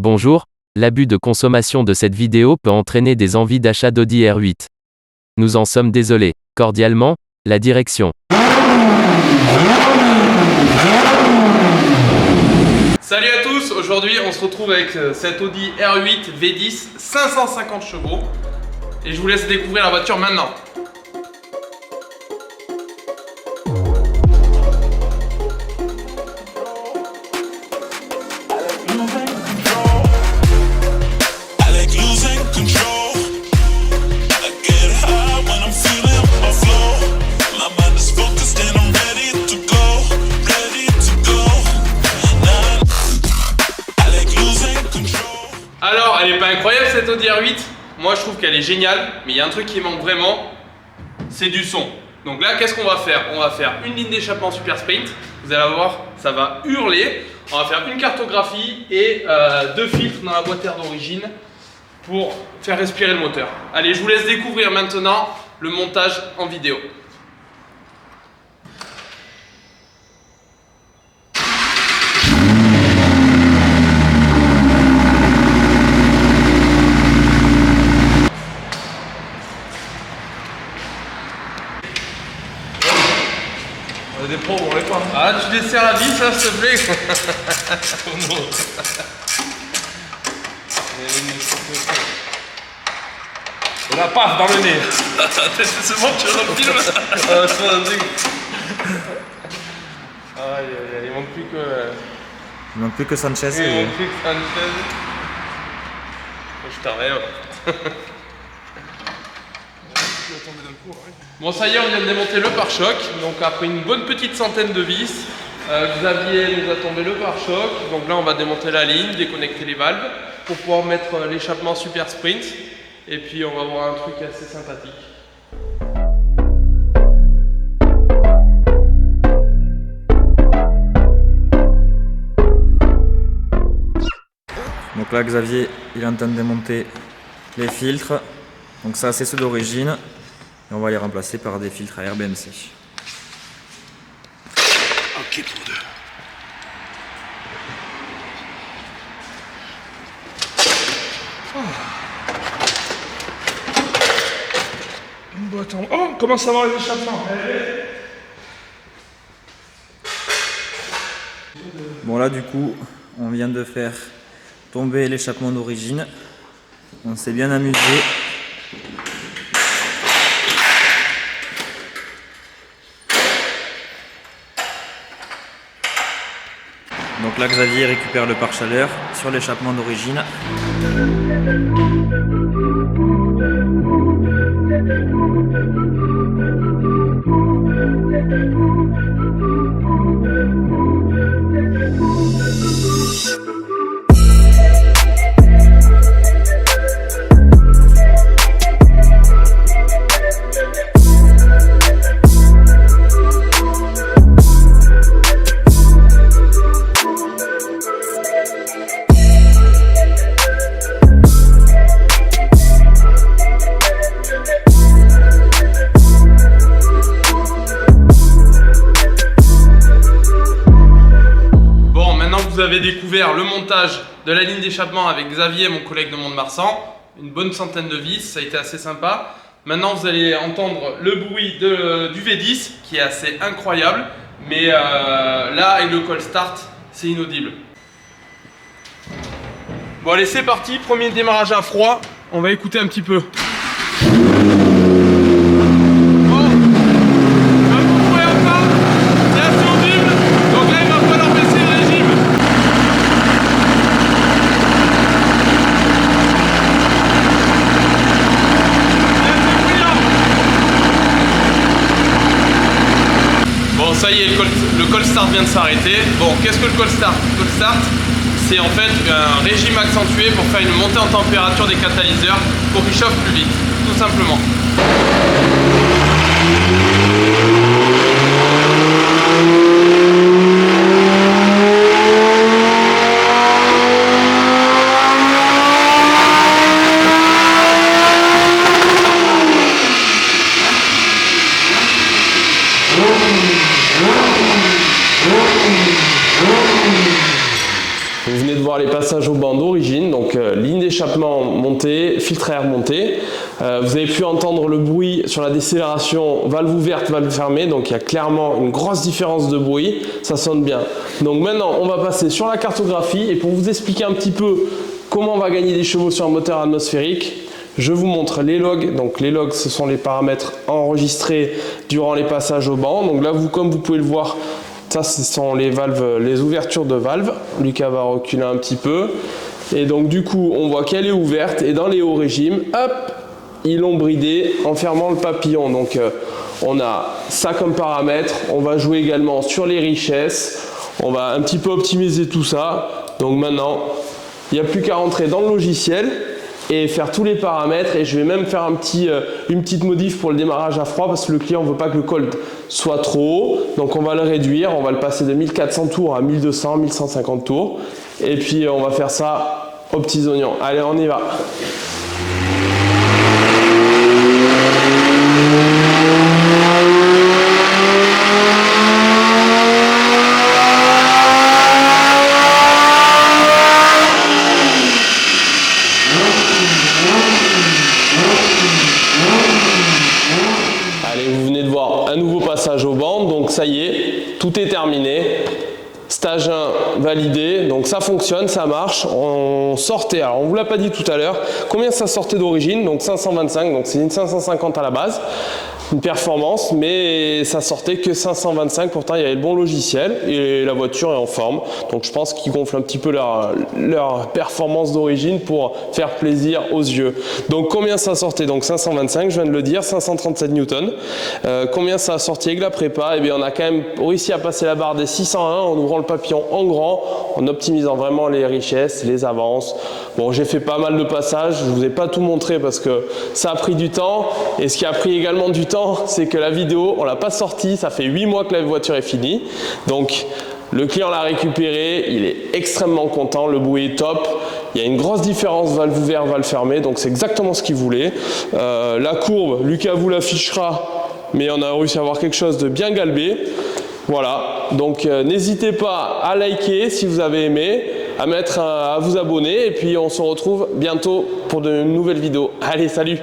Bonjour, l'abus de consommation de cette vidéo peut entraîner des envies d'achat d'Audi R8. Nous en sommes désolés. Cordialement, la direction. Salut à tous, aujourd'hui on se retrouve avec cette Audi R8 V10 550 chevaux et je vous laisse découvrir la voiture maintenant. Alors, elle est pas incroyable cette Audi R8? Moi je trouve qu'elle est géniale, mais il y a un truc qui manque vraiment, c'est du son. Donc là, qu'est-ce qu'on va faire? On va faire une ligne d'échappement Super Sprint, vous allez voir, ça va hurler. On va faire une cartographie et deux filtres dans la boîte air d'origine pour faire respirer le moteur. Allez, je vous laisse découvrir maintenant le montage en vidéo. Des pros, on les pas. Ah, tu desserres la vis, ça, s'il te plaît. Oh non. Et là, paf, dans le nez. C'est bon, tu es dans le film. Aïe, aïe, aïe, il manque plus que... Il manque plus que Sanchez. Il manque plus que Sanchez. Je t'arrête. Bon, ça y est, on vient de démonter le pare-choc. Donc après une bonne petite centaine de vis, Xavier nous a tombé le pare-choc. Donc là, on va démonter la ligne, déconnecter les valves pour pouvoir mettre l'échappement Super Sprint. Et puis on va voir un truc assez sympathique. Donc là, Xavier, il est en train de démonter les filtres. Donc ça, c'est ceux d'origine. Et on va les remplacer par des filtres à air BMC. Ok pour deux. Bon, attends. Oh, comment ça va les échappements? Bon là, du coup, on vient de faire tomber l'échappement d'origine. On s'est bien amusé. Donc là, Xavier récupère le pare-chaleur sur l'échappement d'origine. Vous avez découvert le montage de la ligne d'échappement avec Xavier, mon collègue de Mont-de-Marsan. Une bonne centaine de vis, ça a été assez sympa. Maintenant, vous allez entendre le bruit du V10 qui est assez incroyable. Mais là, avec le call start, c'est inaudible. Bon, allez, c'est parti. Premier démarrage à froid. On va écouter un petit peu. Ça y est, le call start vient de s'arrêter. Bon, qu'est-ce que le call start? Le call start, c'est en fait un régime accentué pour faire une montée en température des catalyseurs pour qu'ils chauffent plus vite, tout simplement. Vous venez de voir les passages au bandeau. d'origine, donc ligne d'échappement montée, filtre à air monté. Vous avez pu entendre le bruit sur la décélération, valve ouverte, valve fermée, donc il y a clairement une grosse différence de bruit, ça sonne bien. Donc maintenant on va passer sur la cartographie et pour vous expliquer un petit peu comment on va gagner des chevaux sur un moteur atmosphérique, je vous montre les logs. Donc les logs, ce sont les paramètres enregistrés durant les passages au banc. Donc là, comme vous pouvez le voir, ça ce sont les valves, les ouvertures de valves. Lucas va reculer un petit peu. Et donc du coup, on voit qu'elle est ouverte et dans les hauts régimes, hop, ils l'ont bridé en fermant le papillon. Donc on a ça comme paramètre. On va jouer également sur les richesses. On va un petit peu optimiser tout ça. Donc maintenant, il n'y a plus qu'à rentrer dans le logiciel et faire tous les paramètres, et je vais même faire une petite modif pour le démarrage à froid parce que le client ne veut pas que le cold soit trop haut, donc on va le réduire, on va le passer de 1400 tours à 1200, 1150 tours, et puis on va faire ça aux petits oignons. Allez, on y va. Allez, vous venez de voir un nouveau passage au banc, donc ça y est, tout est terminé. Stage 1 validé, donc ça fonctionne, ça marche. On sortait, alors on ne vous l'a pas dit tout à l'heure, combien ça sortait d'origine, donc 525, donc c'est une 550 à la base. Une performance, mais ça sortait que 525, pourtant il y avait le bon logiciel et la voiture est en forme, donc je pense qu'ils gonflent un petit peu leur performance d'origine pour faire plaisir aux yeux. Donc combien ça sortait? Donc 525, je viens de le dire, 537 newtons. Combien ça a sorti avec la prépa? Eh bien on a quand même réussi à passer la barre des 601 en ouvrant le papillon en grand, en optimisant vraiment les richesses, les avances. Bon, j'ai fait pas mal de passages, je vous ai pas tout montré parce que ça a pris du temps, et ce qui a pris également du temps, c'est que la vidéo, on l'a pas sortie, ça fait 8 mois que la voiture est finie. Donc le client l'a récupéré, il est extrêmement content, le bruit est top. Il y a une grosse différence valve ouverte, valve fermée, donc c'est exactement ce qu'il voulait. La courbe, Lucas vous l'affichera, mais on a réussi à avoir quelque chose de bien galbé. Voilà, donc n'hésitez pas à liker si vous avez aimé, à vous abonner, et puis on se retrouve bientôt pour de nouvelles vidéos. Allez, salut!